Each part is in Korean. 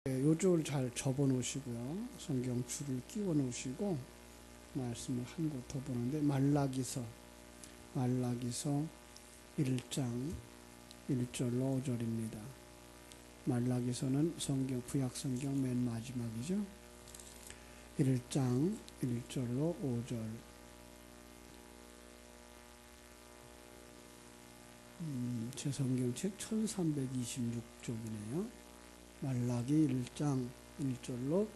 요쪽을 잘 접어 놓으시고요. 성경 줄을 끼워 놓으시고 말씀을 한 곳 더 보는데 말라기서 1장 1절로 5절입니다. 말라기서는 성경 구약 성경 맨 마지막이죠. 1장 1절로 5절. 제 성경책 1326쪽이네요. 말라기 1장 1절로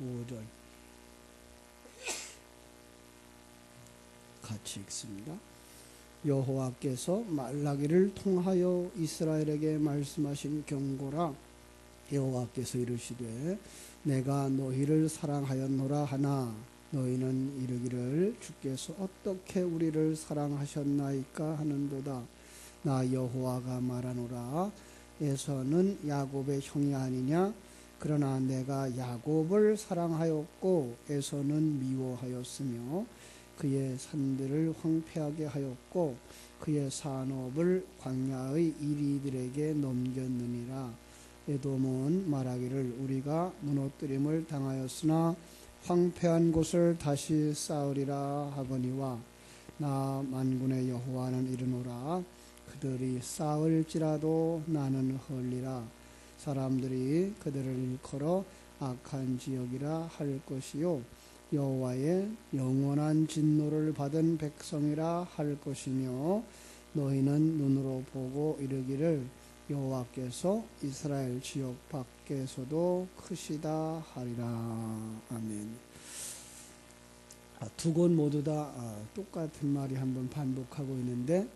5절 같이 읽습니다. 여호와께서 말라기를 통하여 이스라엘에게 말씀하신 경고라. 여호와께서 이르시되 내가 너희를 사랑하였노라 하나 너희는 이르기를 주께서 어떻게 우리를 사랑하셨나이까 하는도다. 나 여호와가 말하노라. 에서는 야곱의 형이 아니냐? 그러나 내가 야곱을 사랑하였고 에서는 미워하였으며 그의 산들을 황폐하게 하였고 그의 산업을 광야의 이리들에게 넘겼느니라. 에돔은 말하기를 우리가 무너뜨림을 당하였으나 황폐한 곳을 다시 쌓으리라 하거니와 나 만군의 여호와는 이르노라. 그들이 쌓을지라도 나는 헐리라. 사람들이 그들을 일컬어 악한 지역이라 할 것이요 여호와의 영원한 진노를 받은 백성이라 할 것이며 너희는 눈으로 보고 이르기를 여호와께서 이스라엘 지역 밖에서도 크시다 하리라. 아멘. 두 곳 모두 다 똑같은 말이 한번 반복하고 있는데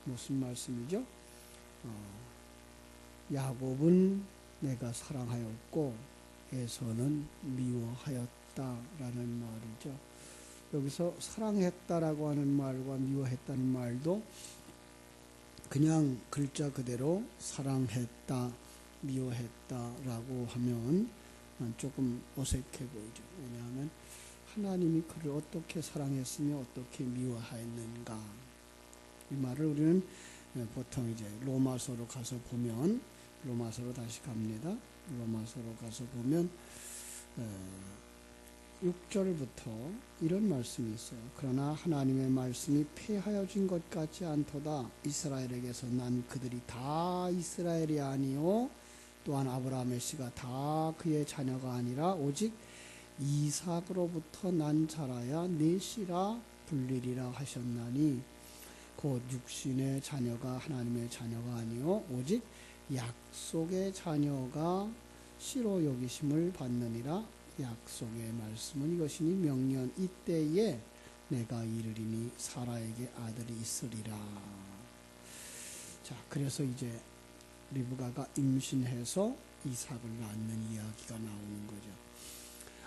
무슨 말씀이죠? 야곱은 내가 사랑하였고 에서는 미워하였다라는 말이죠. 여기서 사랑했다라고 하는 말과 미워했다는 말도 그냥 글자 그대로 사랑했다, 미워했다라고 하면 조금 어색해 보이죠. 왜냐하면 하나님이 그를 어떻게 사랑했으며 어떻게 미워하였는가. 이 말을 우리는 보통 이제 로마서로 가서 보면, 로마서로 다시 갑니다. 로마서로 가서 보면 6절부터 이런 말씀이 있어요. 그러나 하나님의 말씀이 폐하여진 것 같지 않도다. 이스라엘에게서 난 그들이 다 이스라엘이 아니요 또한 아브라함의 씨가 다 그의 자녀가 아니라 오직 이삭으로부터 난 자라야 내 씨라 불리리라 하셨나니 곧 육신의 자녀가 하나님의 자녀가 아니요 오직 약속의 자녀가 씨로 여기심을 받느니라. 약속의 말씀은 이것이니 명년 이때에 내가 이르리니 사라에게 아들이 있으리라. 자, 그래서 이제 리브가가 임신해서 이삭을 낳는 이야기가 나오는 거죠.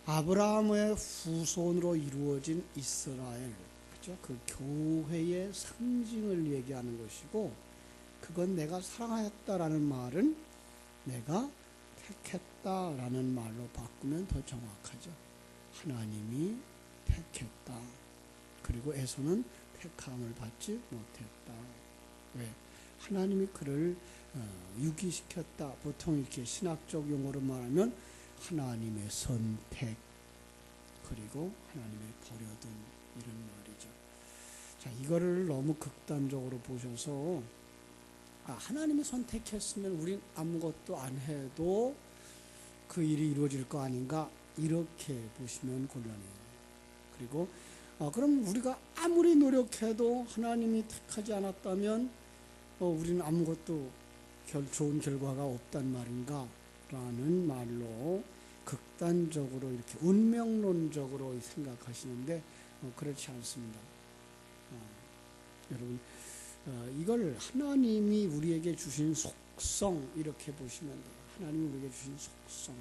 아브라함의 후손으로 이루어진 이스라엘, 그렇죠? 그 교회의 상징을 얘기하는 것이고, 그건 내가 사랑하였다라는 말은 내가 택했다라는 말로 바꾸면 더 정확하죠. 하나님이 택했다. 그리고 에서는 택함을 받지 못했다. 왜? 하나님이 그를 유기시켰다. 보통 이렇게 신학적 용어로 말하면 하나님의 선택, 그리고 하나님의 버려둔, 이런 말이죠. 자, 이거를 너무 극단적으로 보셔서 하나님이 선택했으면 우린 아무것도 안 해도 그 일이 이루어질 거 아닌가, 이렇게 보시면 곤란해요. 그리고 그럼 우리가 아무리 노력해도 하나님이 택하지 않았다면 우리는 아무것도 좋은 결과가 없단 말인가 라는 말로 극단적으로 이렇게 운명론적으로 생각하시는데 그렇지 않습니다. 여러분, 이걸 하나님이 우리에게 주신 속성, 이렇게 보시면 돼요. 하나님이 우리에게 주신 속성.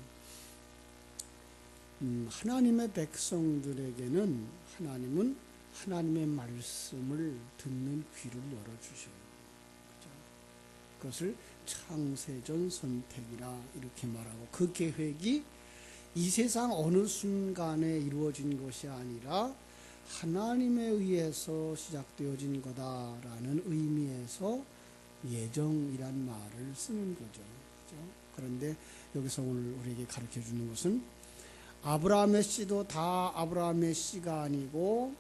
하나님의 백성들에게는 하나님은 하나님의 말씀을 듣는 귀를 열어주셔요. 그죠? 그것을 창세전 선택이라 이렇게 말하고, 그 계획이 이 세상 어느 순간에 이루어진 것이 아니라 하나님에 의해서 시작되어진 거다라는 의미에서 예정이란 말을 쓰는 거죠. 그죠? 그런데 여기서 오늘 우리에게 가르쳐 주는 것은 아브라함의 씨도 다 아브라함의 씨가 아니고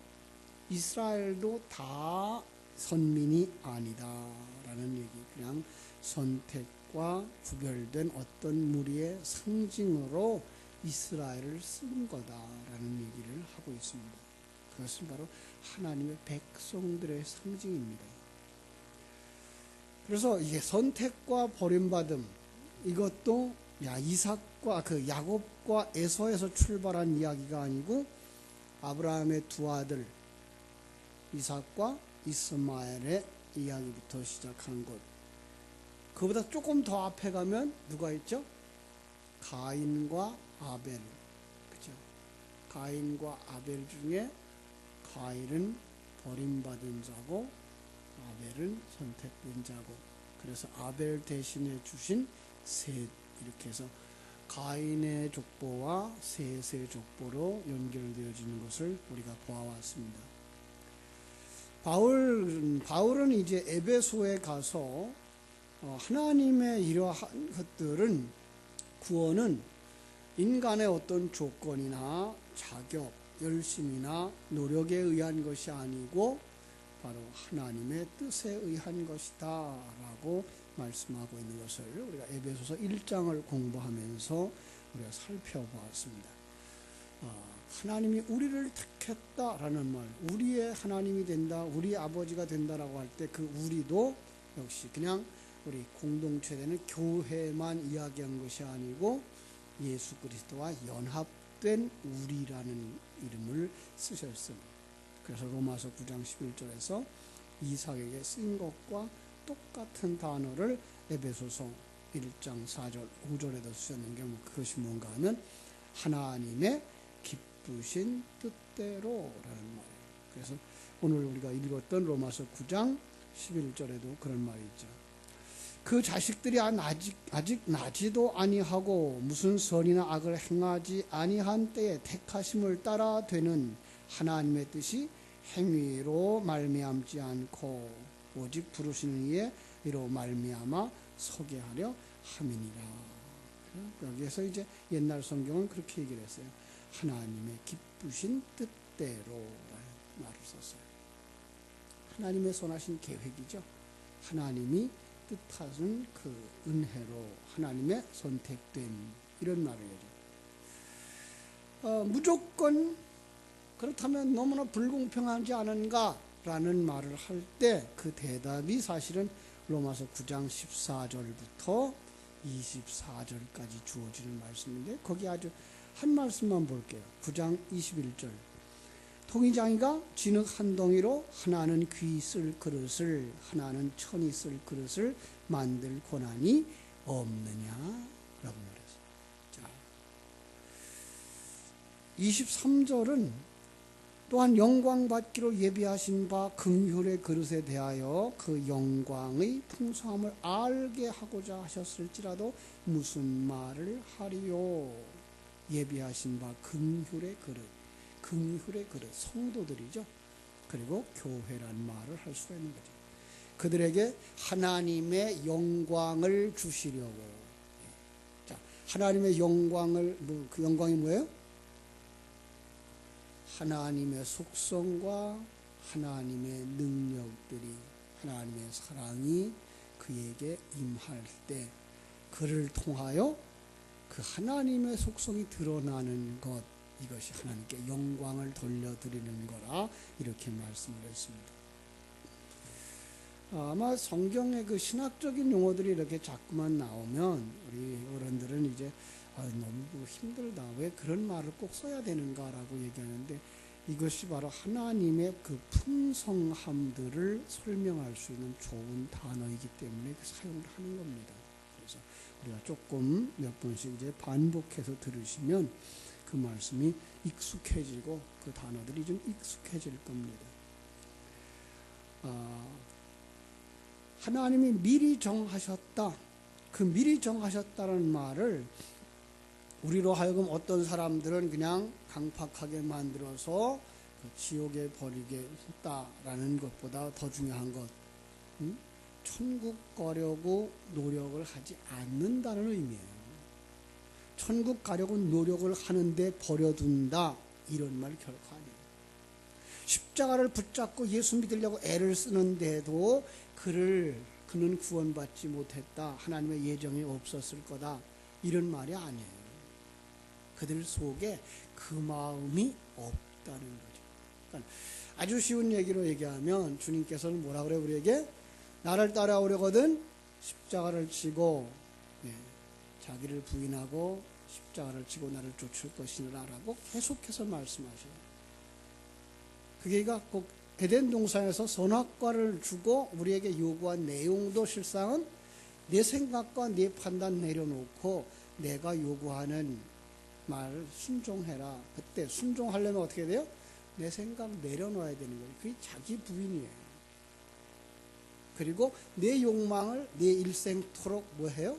이스라엘도 다 선민이 아니다 라는 얘기. 그냥 선택과 구별된 어떤 무리의 상징으로 이스라엘을 쓴 거다라는 얘기를 하고 있습니다. 그것은 바로 하나님의 백성들의 상징입니다. 그래서 이게 선택과 버림받음, 이것도 이삭과 야곱과 에서에서 출발한 이야기가 아니고 아브라함의 두 아들 이삭과 이스마엘의 이야기부터 시작한 것. 그보다 조금 더 앞에 가면 누가 있죠? 가인과 아벨. 그죠? 가인과 아벨 중에 가인은 버림받은 자고 아벨은 선택된 자고, 그래서 아벨 대신에 주신 셋, 이렇게 해서 가인의 족보와 셋의 족보로 연결되어지는 것을 우리가 보아왔습니다. 바울은 이제 에베소에 가서 하나님의 이러한 것들은, 구원은 인간의 어떤 조건이나 자격, 열심이나 노력에 의한 것이 아니고 바로 하나님의 뜻에 의한 것이다 라고 말씀하고 있는 것을 우리가 에베소서 1장을 공부하면서 우리가 살펴보았습니다. 하나님이 우리를 택했다라는 말, 우리의 하나님이 된다, 우리 아버지가 된다라고 할 때 그 우리도 역시 그냥 우리 공동체 되는 교회만 이야기한 것이 아니고 예수 그리스도와 연합된 우리라는 이름을 쓰셨습니다. 그래서 로마서 9장 11절에서 이삭에게 쓰인 것과 똑같은 단어를 에베소서 1장 4절 5절에도 쓰셨는 게 그것이 뭔가 하면 하나님의 기쁘신 뜻대로라는 말이에요. 그래서 오늘 우리가 읽었던 로마서 9장 11절에도 그런 말이 있죠. 그 자식들이 아직 나지도 아니하고 무슨 선이나 악을 행하지 아니한 때에 택하심을 따라 되는 하나님의 뜻이 행위로 말미암지 않고 오직 부르시는 이의 이로 말미암아 서게 하려 함이니라. 여기에서 이제 옛날 성경은 그렇게 얘기를 했어요. 하나님의 기쁘신 뜻대로라는 말을 썼어요. 하나님의 선하신 계획이죠. 하나님이 뜻하신 그 은혜로 하나님의 선택된 이런 말이에요. 무조건 그렇다면 너무나 불공평하지 않은가? 라는 말을 할 때 그 대답이 사실은 로마서 9장 14절부터 24절까지 주어지는 말씀인데, 거기 아주 한 말씀만 볼게요. 9장 21절. 통이장이가 진흙 한 덩이로 하나는 귀 쓸 그릇을 하나는 천이 쓸 그릇을 만들 권한이 없느냐? 라고 말했어요. 자, 23절은 또한 영광 받기로 예비하신 바 긍휼의 그릇에 대하여 그 영광의 풍성함을 알게 하고자 하셨을지라도 무슨 말을 하리요? 예비하신 바 긍휼의 그릇, 긍휼의 그릇, 성도들이죠. 그리고 교회란 말을 할 수가 있는 거죠. 그들에게 하나님의 영광을 주시려고. 자, 하나님의 영광을, 그 영광이 뭐예요? 하나님의 속성과 하나님의 능력들이, 하나님의 사랑이 그에게 임할 때 그를 통하여 그 하나님의 속성이 드러나는 것, 이것이 하나님께 영광을 돌려드리는 거라 이렇게 말씀을 했습니다. 아마 성경의 그 신학적인 용어들이 이렇게 자꾸만 나오면 우리 어른들은 이제 너무 힘들다, 왜 그런 말을 꼭 써야 되는가라고 얘기하는데, 이것이 바로 하나님의 그 풍성함들을 설명할 수 있는 좋은 단어이기 때문에 사용을 하는 겁니다. 그래서 우리가 조금 몇 번씩 이제 반복해서 들으시면 그 말씀이 익숙해지고 그 단어들이 좀 익숙해질 겁니다. 하나님이 미리 정하셨다. 그 미리 정하셨다는 말을 우리로 하여금 어떤 사람들은 그냥 강팍하게 만들어서 그 지옥에 버리게 했다라는 것보다 더 중요한 것, 천국 가려고 노력을 하지 않는다는 의미예요. 천국 가려고 노력을 하는데 버려둔다, 이런 말 결코 아니에요. 십자가를 붙잡고 예수 믿으려고 애를 쓰는데도 그는 구원받지 못했다, 하나님의 예정이 없었을 거다, 이런 말이 아니에요. 그들 속에 그 마음이 없다는 거죠. 그러니까 아주 쉬운 얘기로 얘기하면 주님께서는 뭐라 그래요? 우리에게 나를 따라오려거든 십자가를 지고 자기를 부인하고 십자가를 지고 나를 쫓을 것이니라 라고 계속해서 말씀하셔요. 그게가 꼭 에덴 동산에서 선악과를 주고 우리에게 요구한 내용도 실상은 내 생각과 내 판단 내려놓고 내가 요구하는 말 순종해라. 그때 순종하려면 어떻게 돼요? 내 생각 내려놓아야 되는 거예요. 그게 자기 부인이에요. 그리고 내 욕망을 내 일생토록 뭐해요?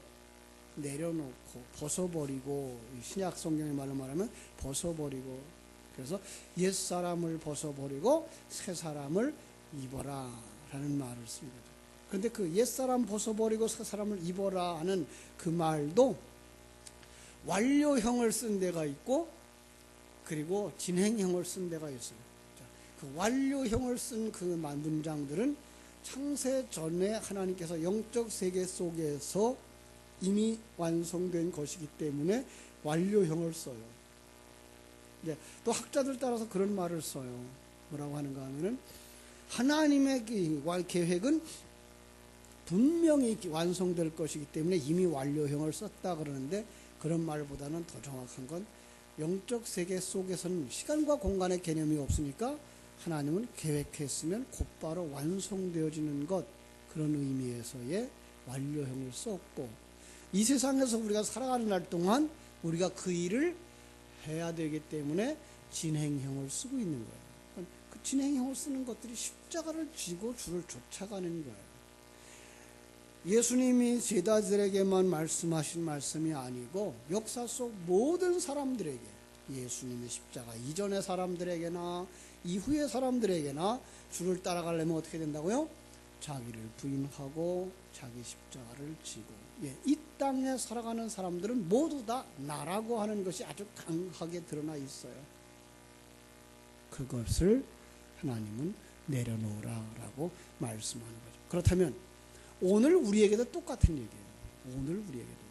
내려놓고 벗어버리고, 신약 성경의 말로 말하면 벗어버리고, 그래서 옛사람을 벗어버리고 새사람을 입어라 라는 말을 씁니다. 그런데 그 옛사람 벗어버리고 새사람을 입어라 하는 그 말도 완료형을 쓴 데가 있고 그리고 진행형을 쓴 데가 있어요. 그 완료형을 쓴 그 문장들은 창세 전에 하나님께서 영적 세계 속에서 이미 완성된 것이기 때문에 완료형을 써요. 또 학자들 따라서 그런 말을 써요. 뭐라고 하는가 하면은 하나님의 계획은 분명히 완성될 것이기 때문에 이미 완료형을 썼다 그러는데, 그런 말보다는 더 정확한 건 영적 세계 속에서는 시간과 공간의 개념이 없으니까 하나님은 계획했으면 곧바로 완성되어지는 것, 그런 의미에서의 완료형을 썼고, 이 세상에서 우리가 살아가는 날 동안 우리가 그 일을 해야 되기 때문에 진행형을 쓰고 있는 거예요. 그 진행형을 쓰는 것들이 십자가를 지고 주를 쫓아가는 거예요. 예수님이 제자들에게만 말씀하신 말씀이 아니고 역사 속 모든 사람들에게, 예수님의 십자가 이전의 사람들에게나 이후의 사람들에게나 주를 따라가려면 어떻게 된다고요? 자기를 부인하고 자기 십자가를 지고, 이 땅에 살아가는 사람들은 모두 다 나라고 하는 것이 아주 강하게 드러나 있어요. 그것을 하나님은 내려놓으라 라고 말씀하는 거죠. 그렇다면 오늘 우리에게도 똑같은 얘기예요. 오늘 우리에게도.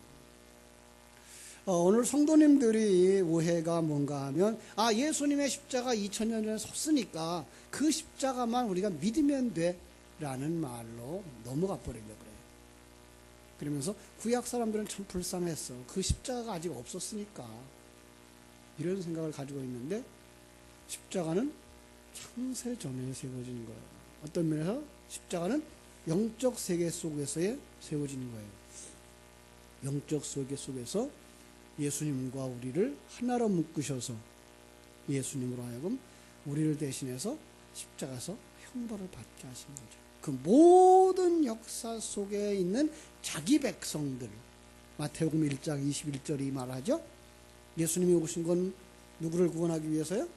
오늘 성도님들이 오해가 뭔가 하면, 예수님의 십자가 2000년 전에 섰으니까 그 십자가만 우리가 믿으면 돼 라는 말로 넘어가 버리려고 그래요. 그러면서 구약 사람들은 참 불쌍했어. 그 십자가가 아직 없었으니까, 이런 생각을 가지고 있는데, 십자가는 창세 전에 세워진 거예요. 어떤 면에서 십자가는 영적 세계 속에서의 세워지는 거예요. 영적 세계 속에서 예수님과 우리를 하나로 묶으셔서 예수님으로 하여금 우리를 대신해서 십자가에서 형벌을 받게 하신 거죠. 그 모든 역사 속에 있는 자기 백성들, 마태복음 1장 21절이 말하죠. 예수님이 오신 건 누구를 구원하기 위해서요?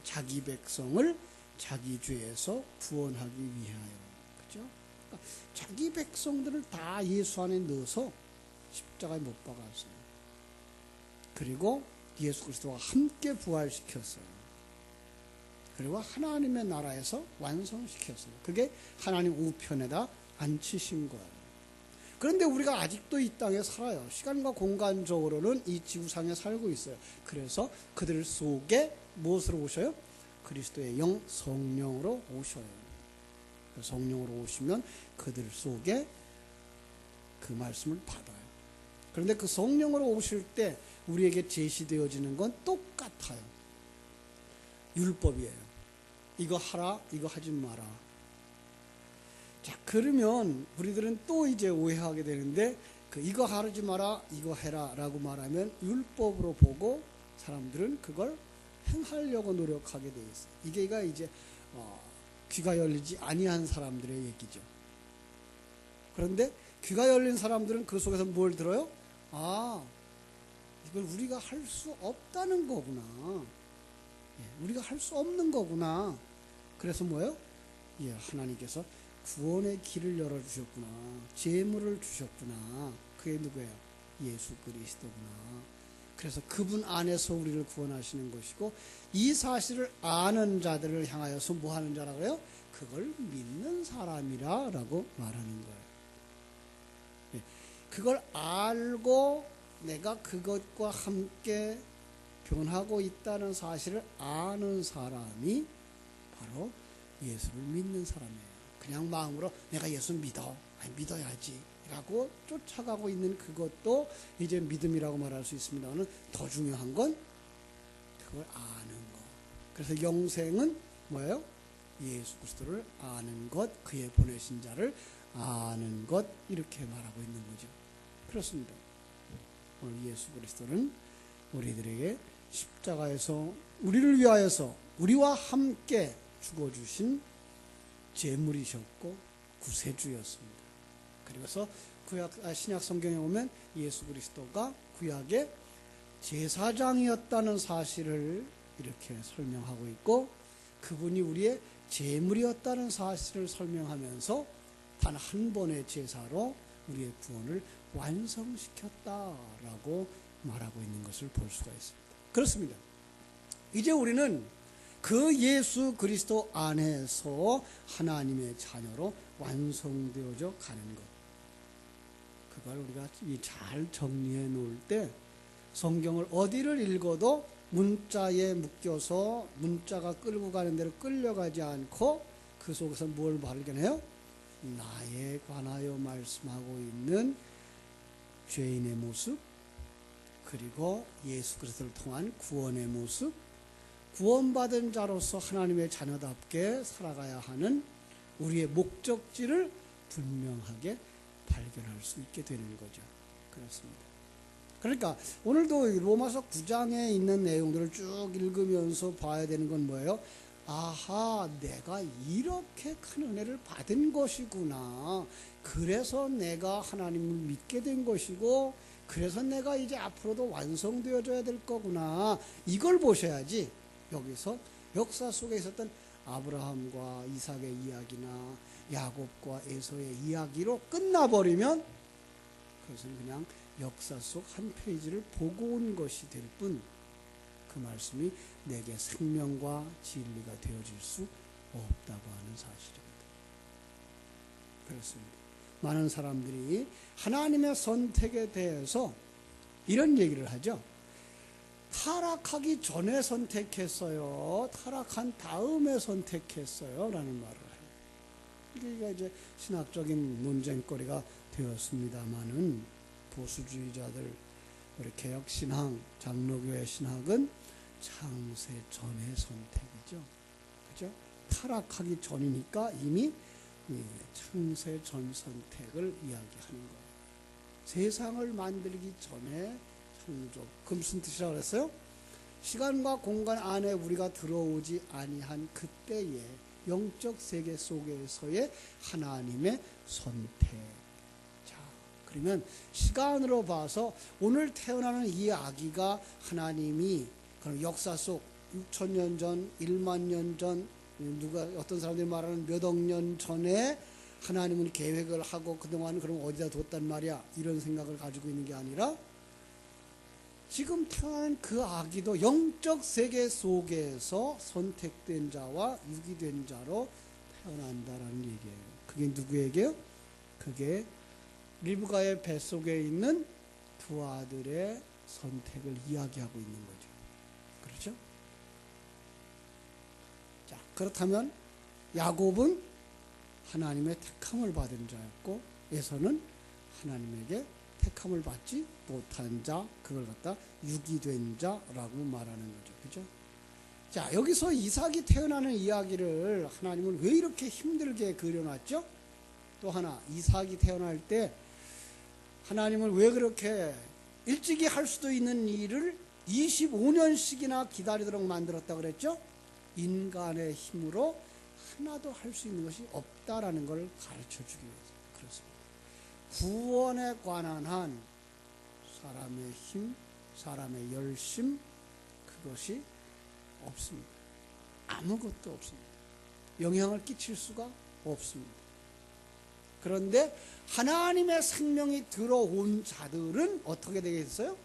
자기 백성을 자기 죄에서 구원하기 위하여. 그죠? 그러니까 자기 백성들을 다 예수 안에 넣어서 십자가에 못 박았어요. 그리고 예수 그리스도와 함께 부활시켰어요. 그리고 하나님의 나라에서 완성시켰어요. 그게 하나님 우편에다 앉히신 거예요. 그런데 우리가 아직도 이 땅에 살아요. 시간과 공간적으로는 이 지구상에 살고 있어요. 그래서 그들 속에 무엇으로 오셔요? 그리스도의 영 성령으로 오셔요. 성령으로 오시면 그들 속에 그 말씀을 받아요. 그런데 그 성령으로 오실 때 우리에게 제시되어지는 건 똑같아요. 율법이에요. 이거 하라, 이거 하지 마라. 자, 그러면 우리들은 또 이제 오해하게 되는데, 이거 하지 마라, 이거 해라 라고 말하면 율법으로 보고 사람들은 그걸 행하려고 노력하게 돼 있어요. 이게가 이제 귀가 열리지 아니한 사람들의 얘기죠. 그런데 귀가 열린 사람들은 그 속에서 뭘 들어요? 이걸 우리가 할 수 없다는 거구나. 우리가 할 수 없는 거구나. 그래서 뭐예요? 하나님께서 구원의 길을 열어주셨구나. 재물을 주셨구나. 그게 누구예요? 예수 그리스도구나. 그래서 그분 안에서 우리를 구원하시는 것이고, 이 사실을 아는 자들을 향하여서 뭐 하는 자라고 그래요? 그걸 믿는 사람이라 라고 말하는 거예요. 그걸 알고 내가 그것과 함께 변하고 있다는 사실을 아는 사람이 바로 예수를 믿는 사람이에요. 그냥 마음으로 내가 예수 믿어, 믿어야지 라고 쫓아가고 있는 그것도 이제 믿음이라고 말할 수 있습니다만, 더 중요한 건 그걸 아는 것. 그래서 영생은 뭐예요? 예수 그리스도를 아는 것, 그의 보내신 자를 아는 것, 이렇게 말하고 있는 거죠. 그렇습니다. 오늘 예수 그리스도는 우리들에게 십자가에서 우리를 위하여서 우리와 함께 죽어주신 제물이셨고 구세주였습니다. 그리고서 신약 성경에 보면 예수 그리스도가 구약의 제사장이었다는 사실을 이렇게 설명하고 있고, 그분이 우리의 제물이었다는 사실을 설명하면서 단 한 번의 제사로 우리의 구원을 완성시켰다라고 말하고 있는 것을 볼 수가 있습니다. 그렇습니다. 이제 우리는 그 예수 그리스도 안에서 하나님의 자녀로 완성되어져 가는 것, 그걸 우리가 잘 정리해 놓을 때 성경을 어디를 읽어도 문자에 묶여서 문자가 끌고 가는 대로 끌려가지 않고 그 속에서 뭘 발견해요? 나에 관하여 말씀하고 있는 죄인의 모습, 그리고 예수 그리스도를 통한 구원의 모습, 구원받은 자로서 하나님의 자녀답게 살아가야 하는 우리의 목적지를 분명하게 발견할 수 있게 되는 거죠. 그렇습니다. 그러니까 오늘도 로마서 9장에 있는 내용들을 쭉 읽으면서 봐야 되는 건 뭐예요? 아하, 내가 이렇게 큰 은혜를 받은 것이구나. 그래서 내가 하나님을 믿게 된 것이고, 그래서 내가 이제 앞으로도 완성되어져야 될 거구나. 이걸 보셔야지 여기서 역사 속에 있었던 아브라함과 이삭의 이야기나 야곱과 에서의 이야기로 끝나버리면 그것은 그냥 역사 속 한 페이지를 보고 온 것이 될 뿐, 그 말씀이 내게 생명과 진리가 되어질 수 없다고 하는 사실입니다. 그렇습니다. 많은 사람들이 하나님의 선택에 대해서 이런 얘기를 하죠. 타락하기 전에 선택했어요, 타락한 다음에 선택했어요 라는 말을 해요. 이게 이제 신학적인 논쟁거리가 되었습니다마는, 보수주의자들, 우리 개혁신학, 장로교회 신학은 창세 전의 선택이죠. 그죠? 타락하기 전이니까 이미 창세 전 선택을 이야기하는 거예요. 세상을 만들기 전에 창조. 그 무슨 뜻이라고 그랬어요? 시간과 공간 안에 우리가 들어오지 아니한 그때의 영적 세계 속에서의 하나님의 선택. 자, 그러면 시간으로 봐서 오늘 태어나는 이 아기가 하나님이 그럼 역사 속 6,000년 전, 1만 년 전, 어떤 사람들이 말하는 몇 억 년 전에 하나님은 계획을 하고 그동안 그럼 어디다 뒀단 말이야, 이런 생각을 가지고 있는 게 아니라 지금 태어난 그 아기도 영적 세계 속에서 선택된 자와 유기된 자로 태어난다라는 얘기예요. 그게 누구에게요? 그게 리브가의 뱃속에 있는 두 아들의 선택을 이야기하고 있는 거죠. 그렇죠? 자, 그렇다면 야곱은 하나님의 택함을 받은 자였고, 에서는 하나님에게 택함을 받지 못한 자, 그걸 갖다 유기된 자라고 말하는 거죠. 그죠? 자, 여기서 이삭이 태어나는 이야기를 하나님은 왜 이렇게 힘들게 그려놨죠? 또 하나, 이삭이 태어날 때 하나님은 왜 그렇게 일찍이 할 수도 있는 일을 25년씩이나 기다리도록 만들었다 그랬죠? 인간의 힘으로 하나도 할 수 있는 것이 없다라는 걸 가르쳐 주기 위해서 그렇습니다. 구원에 관한 한 사람의 힘, 사람의 열심, 그것이 없습니다. 아무것도 없습니다. 영향을 끼칠 수가 없습니다. 그런데 하나님의 생명이 들어온 자들은 어떻게 되겠어요?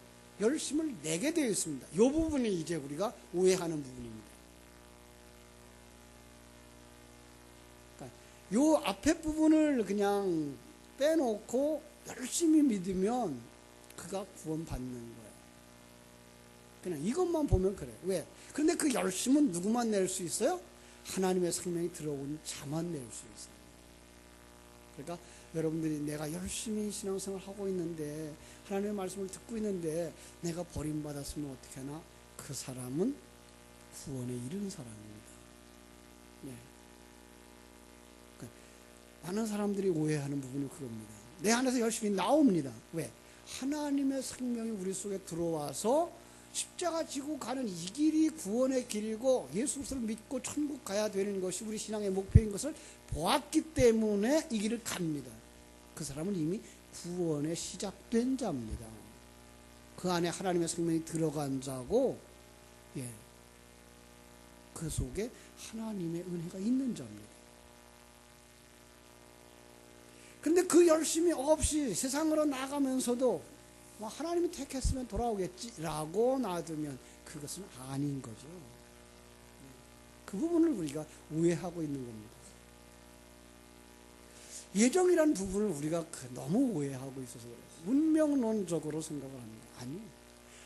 열심을 내게 되어 있습니다. 이 부분이 이제 우리가 오해하는 부분입니다. 그러니까 이 앞에 부분을 그냥 빼놓고 열심히 믿으면 그가 구원받는 거예요. 그냥 이것만 보면 그래요. 왜? 그런데 그 열심은 누구만 낼 수 있어요? 하나님의 생명이 들어온 자만 낼 수 있어요. 그러니까 여러분들이 내가 열심히 신앙생활을 하고 있는데 하나님의 말씀을 듣고 있는데 내가 버림받았으면 어떻게 하나? 그 사람은 구원에 이른 사람입니다. 네. 그러니까 많은 사람들이 오해하는 부분이 그겁니다. 내 안에서 열심히 나옵니다. 왜? 하나님의 생명이 우리 속에 들어와서 십자가 지고 가는 이 길이 구원의 길이고 예수 그리스도를 믿고 천국 가야 되는 것이 우리 신앙의 목표인 것을 보았기 때문에 이 길을 갑니다. 그 사람은 이미 구원에 시작된 자입니다. 그 안에 하나님의 생명이 들어간 자고, 그 속에 하나님의 은혜가 있는 자입니다. 근데 그 열심이 없이 세상으로 나가면서도 하나님이 택했으면 돌아오겠지라고 놔두면 그것은 아닌 거죠. 그 부분을 우리가 오해하고 있는 겁니다. 예정이라는 부분을 우리가 너무 오해하고 있어서 그래요. 운명론적으로 생각을 합니다. 아니요.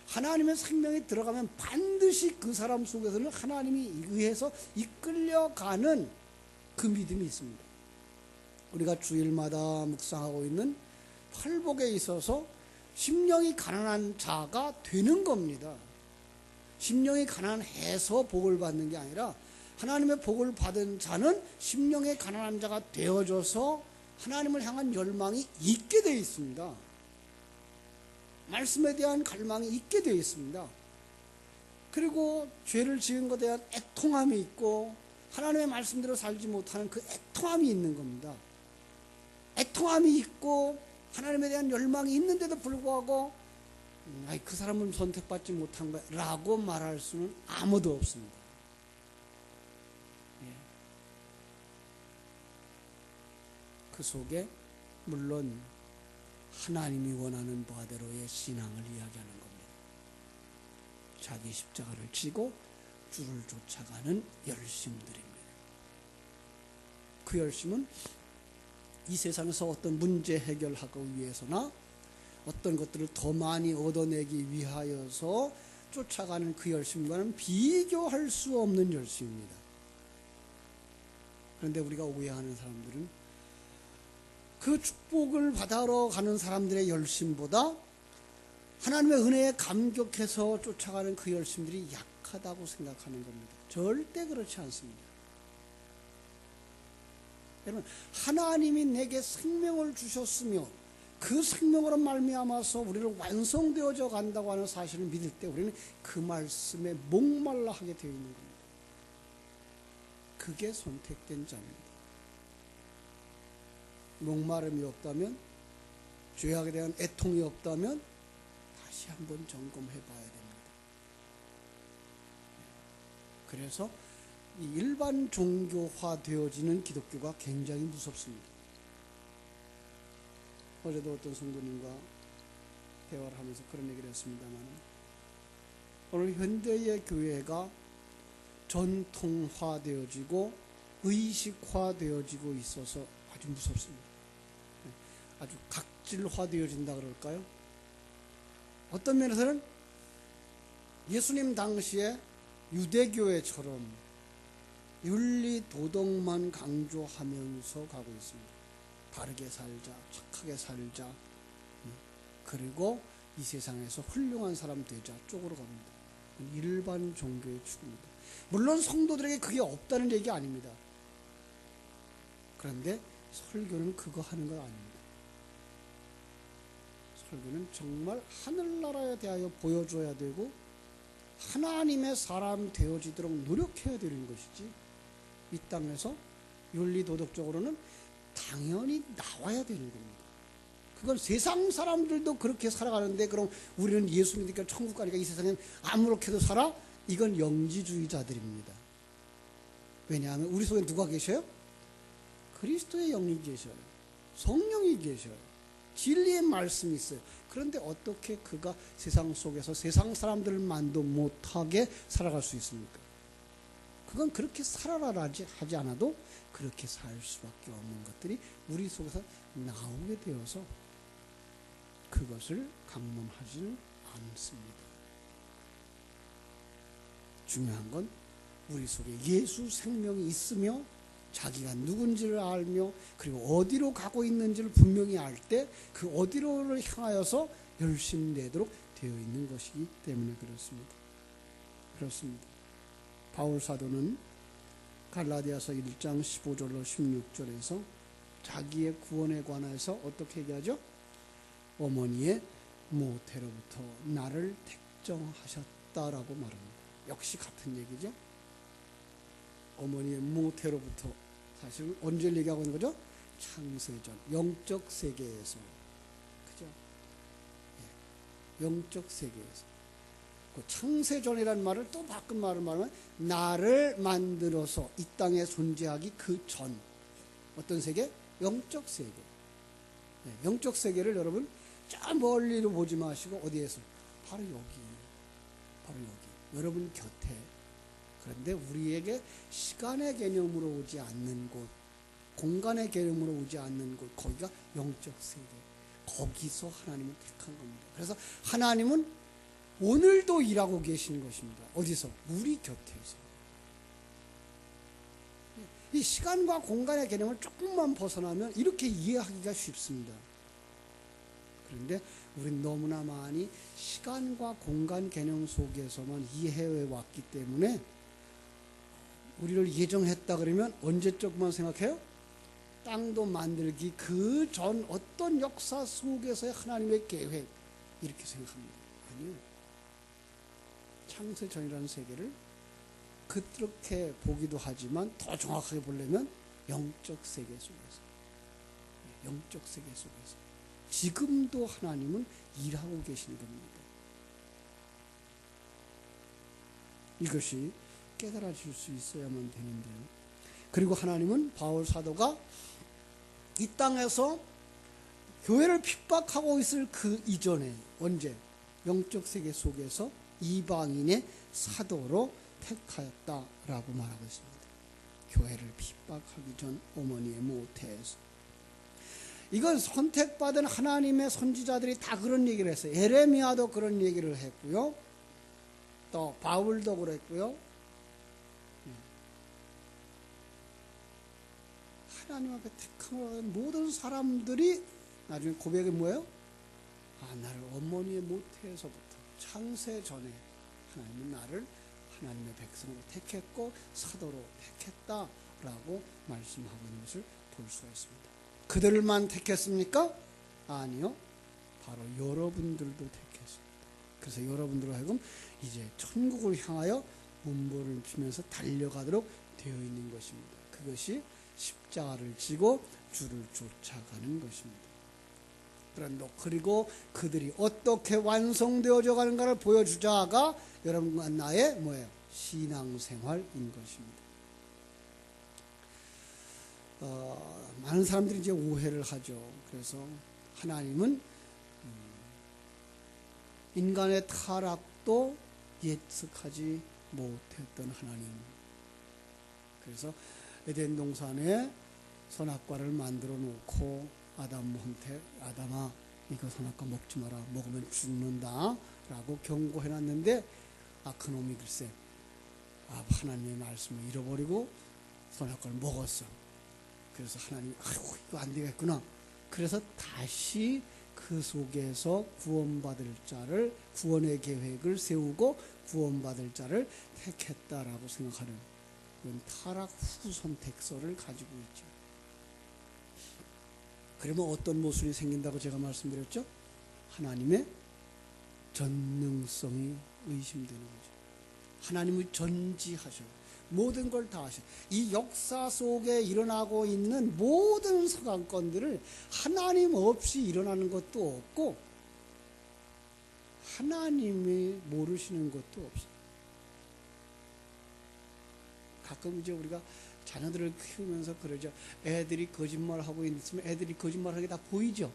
하나님의 생명이 들어가면 반드시 그 사람 속에서는 하나님이 의해서 이끌려가는 그 믿음이 있습니다. 우리가 주일마다 묵상하고 있는 팔복에 있어서 심령이 가난한 자가 되는 겁니다. 심령이 가난해서 복을 받는 게 아니라 하나님의 복을 받은 자는 심령의 가난한 자가 되어져서 하나님을 향한 열망이 있게 되어 있습니다. 말씀에 대한 갈망이 있게 되어 있습니다. 그리고 죄를 지은 것에 대한 애통함이 있고 하나님의 말씀대로 살지 못하는 그 애통함이 있는 겁니다. 애통함이 있고 하나님에 대한 열망이 있는데도 불구하고 그 사람은 선택받지 못한 거야 라고 말할 수는 아무도 없습니다. 그 속에 물론 하나님이 원하는 바대로의 신앙을 이야기하는 겁니다. 자기 십자가를 지고 주를 쫓아가는 열심들입니다. 그 열심은 이 세상에서 어떤 문제 해결하기 위해서나 어떤 것들을 더 많이 얻어내기 위하여서 쫓아가는 그 열심과는 비교할 수 없는 열심입니다. 그런데 우리가 오해하는 사람들은 그 축복을 받아러 가는 사람들의 열심보다 하나님의 은혜에 감격해서 쫓아가는 그 열심들이 약하다고 생각하는 겁니다. 절대 그렇지 않습니다. 여러분, 하나님이 내게 생명을 주셨으며 그 생명으로 말미암아서 우리를 완성되어져 간다고 하는 사실을 믿을 때 우리는 그 말씀에 목말라 하게 되어 있는 겁니다. 그게 선택된 자입니다. 목마름이 없다면, 죄악에 대한 애통이 없다면 다시 한번 점검해 봐야 됩니다. 그래서 이 일반 종교화 되어지는 기독교가 굉장히 무섭습니다. 어제도 어떤 성도님과 대화를 하면서 그런 얘기를 했습니다만, 오늘 현대의 교회가 전통화되어지고 의식화되어지고 있어서 아주 무섭습니다. 아주 각질화되어진다 그럴까요? 어떤 면에서는 예수님 당시에 유대교회처럼 윤리 도덕만 강조하면서 가고 있습니다. 바르게 살자, 착하게 살자, 그리고 이 세상에서 훌륭한 사람 되자 쪽으로 갑니다. 일반 종교의 추구입니다. 물론 성도들에게 그게 없다는 얘기 아닙니다. 그런데 설교는 그거 하는 건 아닙니다. 설교는 정말 하늘나라에 대하여 보여줘야 되고 하나님의 사람 되어지도록 노력해야 되는 것이지, 이 땅에서 윤리도덕적으로는 당연히 나와야 되는 겁니다. 그건 세상 사람들도 그렇게 살아가는데 그럼 우리는 예수 믿으니까 천국 가니까 이 세상엔 아무렇게도 살아? 이건 영지주의자들입니다. 왜냐하면 우리 속에 누가 계셔요? 그리스도의 영이 계셔요. 성령이 계셔요. 진리의 말씀이 있어요. 그런데 어떻게 그가 세상 속에서 세상 사람들만도 못하게 살아갈 수 있습니까? 그건 그렇게 살아라 하지 않아도 그렇게 살 수밖에 없는 것들이 우리 속에서 나오게 되어서 그것을 강론하지는 않습니다. 중요한 건 우리 속에 예수 생명이 있으며 자기가 누군지를 알며 그리고 어디로 가고 있는지를 분명히 알 때 그 어디로를 향하여서 열심히 내도록 되어 있는 것이기 때문에 그렇습니다. 그렇습니다. 바울 사도는 갈라디아서 1장 15절로 16절에서 자기의 구원에 관해서 어떻게 얘기하죠? 어머니의 모태로부터 나를 택정하셨다라고 말합니다. 역시 같은 얘기죠. 어머니의 모태로부터 사실은 언제 얘기하고 있는 거죠? 창세전, 영적 세계에서. 그죠? 예, 영적 세계에서. 그 창세전이라는 말을 또 바꾼 말을 말하면 나를 만들어서 이 땅에 존재하기 그 전. 어떤 세계? 영적 세계. 예, 영적 세계를 여러분 저 멀리로 보지 마시고 어디에서? 바로 여기. 바로 여기. 여러분 곁에. 그런데 우리에게 시간의 개념으로 오지 않는 곳, 공간의 개념으로 오지 않는 곳, 거기가 영적 세계. 거기서 하나님을 택한 겁니다. 그래서 하나님은 오늘도 일하고 계시는 것입니다. 어디서? 우리 곁에서. 이 시간과 공간의 개념을 조금만 벗어나면 이렇게 이해하기가 쉽습니다. 그런데 우린 너무나 많이 시간과 공간 개념 속에서만 이해해 왔기 때문에 우리를 예정했다 그러면 언제적만 생각해요? 땅도 만들기 그 전 어떤 역사 속에서의 하나님의 계획 이렇게 생각합니다. 아니요. 창세전이라는 세계를 그렇게 보기도 하지만 더 정확하게 보려면 영적 세계 속에서 영적 세계 속에서 지금도 하나님은 일하고 계시는 겁니다. 이것이 깨달아질 수 있어야만 되는데요. 그리고 하나님은 바울 사도가 이 땅에서 교회를 핍박하고 있을 그 이전에 언제? 영적 세계 속에서 이방인의 사도로 택하였다라고 말하고 있습니다. 교회를 핍박하기 전 어머니의 모태에서. 이건 선택받은 하나님의 선지자들이 다 그런 얘기를 했어요. 예레미야도 그런 얘기를 했고요. 또 바울도 그랬고요. 하나님 앞에 택함을 받은 모든 사람들이 나중에 고백이 뭐예요? 나를 어머니의 모태에서부터 창세 전에 하나님은 나를 하나님의 백성으로 택했고 사도로 택했다라고 말씀하고 있는 것을 볼 수가 있습니다. 그들만 택했습니까? 아니요. 바로 여러분들도 택했습니다. 그래서 여러분들로 하여금 이제 천국을 향하여 문보를 피면서 달려가도록 되어 있는 것입니다. 그것이 십자가를 지고 주를 쫓아가는 것입니다. 그리고 그들이 어떻게 완성되어져 가는가를 보여주자가 여러분과 나의 뭐예요? 신앙생활인 것입니다. 많은 사람들이 이제 오해를 하죠. 그래서 하나님은 인간의 타락도 예측하지 못했던 하나님. 그래서 에덴 동산에 선악과를 만들어 놓고 아담한테 아담아 이거 선악과 먹지 마라. 먹으면 죽는다 라고 경고해 놨는데 그 놈이 글쎄 하나님의 말씀을 잃어버리고 선악과를 먹었어. 그래서 하나님이 이거 안 되겠구나. 그래서 다시 그 속에서 구원받을 자를 구원의 계획을 세우고 구원받을 자를 택했다라고 생각하는 이런 타락 후 선택설을 가지고 있죠. 그러면 어떤 모순이 생긴다고 제가 말씀드렸죠? 하나님의 전능성이 의심되는 거죠. 하나님이 전지하셔요. 모든 걸 다 하셔요. 이 역사 속에 일어나고 있는 모든 사건들을 하나님 없이 일어나는 것도 없고 하나님이 모르시는 것도 없어요. 가끔 이제 우리가 자녀들을 키우면서 그러죠. 애들이 거짓말하고 있으면 애들이 거짓말하는 게 다 보이죠.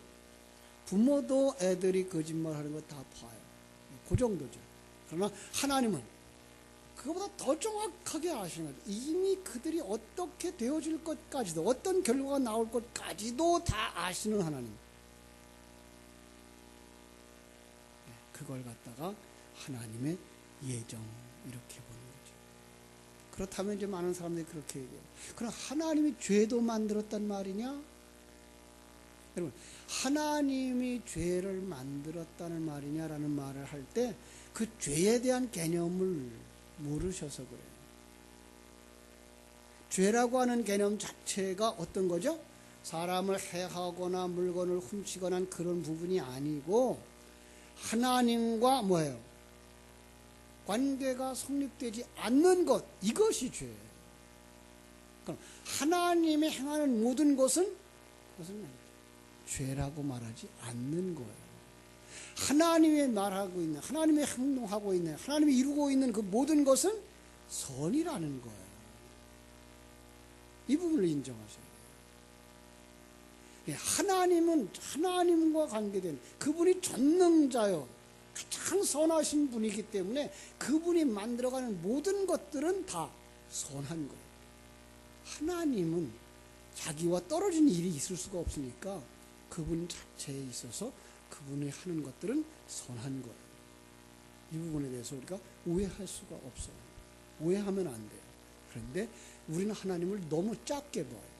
부모도 애들이 거짓말하는 거 다 봐요. 그 정도죠. 그러나 하나님은 그거보다 더 정확하게 아시는 거죠. 이미 그들이 어떻게 되어질 것까지도, 어떤 결과가 나올 것까지도 다 아시는 하나님. 그걸 갖다가 하나님의 예정 이렇게 보는 거죠. 그렇다면 이제 많은 사람들이 그렇게 얘기해요. 그럼 하나님이 죄도 만들었단 말이냐? 여러분, 하나님이 죄를 만들었다는 말이냐라는 말을 할 때 그 죄에 대한 개념을 모르셔서 그래요. 죄라고 하는 개념 자체가 어떤 거죠? 사람을 해하거나 물건을 훔치거나 하는 그런 부분이 아니고 하나님과 뭐예요? 관계가 성립되지 않는 것, 이것이 죄예요. 그럼 하나님이 행하는 모든 것은 그것은 죄라고 말하지 않는 거예요. 하나님이 말하고 있는, 하나님이 행동하고 있는, 하나님이 이루고 있는 그 모든 것은 선이라는 거예요. 이 부분을 인정하셔야 돼요. 하나님은 하나님과 관계된 그분이 전능자요, 가장 선하신 분이기 때문에 그분이 만들어가는 모든 것들은 다 선한 거예요. 하나님은 자기와 떨어진 일이 있을 수가 없으니까 그분 자체에 있어서 그분이 하는 것들은 선한 거예요. 이 부분에 대해서 우리가 오해할 수가 없어요. 오해하면 안 돼요. 그런데 우리는 하나님을 너무 작게 봐요.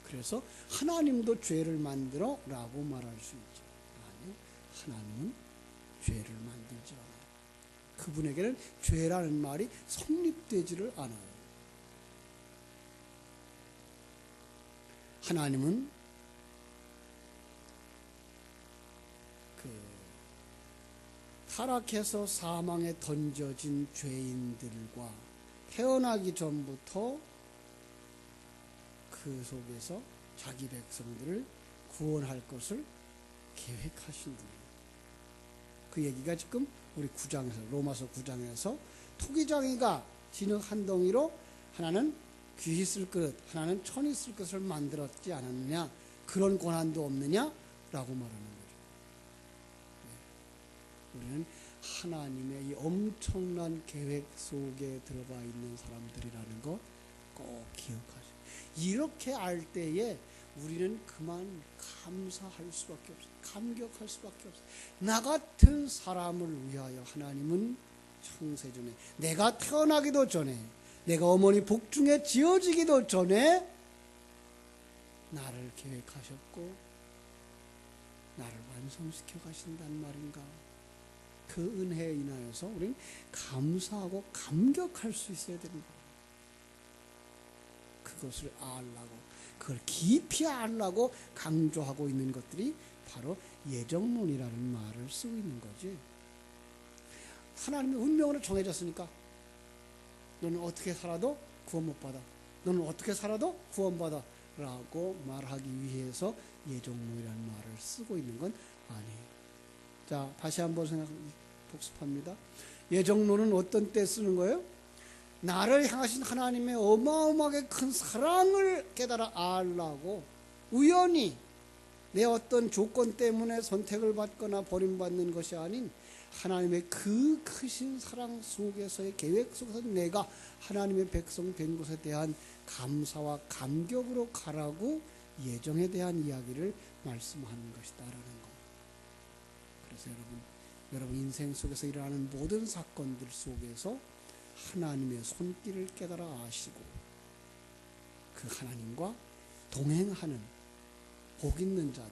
그래서 하나님도 죄를 만들어 라고 말할 수 있죠. 아니요. 하나님은 죄를 만들지 않아요. 그분에게는 죄라는 말이 성립되지를 않아요. 하나님은 타락해서 사망에 던져진 죄인들과 태어나기 전부터 그 속에서 자기 백성들을 구원할 것을 계획하신 분이에요. 그 얘기가 지금 우리 9장에서, 로마서 9장에서 토기장이가 진흙 한 덩이로 하나는 귀히 쓸 그릇, 하나는 천이 쓸 것을 만들었지 않았느냐, 그런 권한도 없느냐라고 말하는 거죠. 우리는 하나님의 이 엄청난 계획 속에 들어가 있는 사람들이라는 거 꼭 기억하세요. 이렇게 알 때에 우리는 그만 감사할 수밖에 없어요. 감격할 수밖에 없어요. 나 같은 사람을 위하여 하나님은 창세전에, 내가 태어나기도 전에, 내가 어머니 복중에 지어지기도 전에 나를 계획하셨고 나를 완성시켜 가신단 말인가. 그 은혜에 인하여서 우리는 감사하고 감격할 수 있어야 됩니다. 그것을 알라고, 그걸 깊이 알라고 강조하고 있는 것들이 바로 예정론이라는 말을 쓰고 있는 거지. 하나님의 운명으로 정해졌으니까 너는 어떻게 살아도 구원 못 받아, 너는 어떻게 살아도 구원받아 라고 말하기 위해서 예정론이라는 말을 쓰고 있는 건 아니에요. 자, 다시 한번 복습합니다. 예정론은 어떤 때 쓰는 거예요? 나를 향하신 하나님의 어마어마하게 큰 사랑을 깨달아 알라고, 우연히 내 어떤 조건 때문에 선택을 받거나 버림받는 것이 아닌 하나님의 그 크신 사랑 속에서의 계획 속에서 내가 하나님의 백성 된 것에 대한 감사와 감격으로 가라고 예정에 대한 이야기를 말씀하는 것이다라는 거. 그래서 여러분 인생 속에서 일어나는 모든 사건들 속에서 하나님의 손길을 깨달아 아시고 그 하나님과 동행하는 복 있는 자들,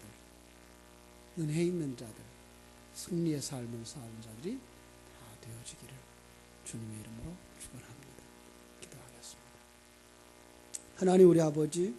은혜 있는 자들, 승리의 삶을 사는 자들이 다 되어지기를 주님의 이름으로 축원합니다. 기도하겠습니다. 하나님 우리 아버지,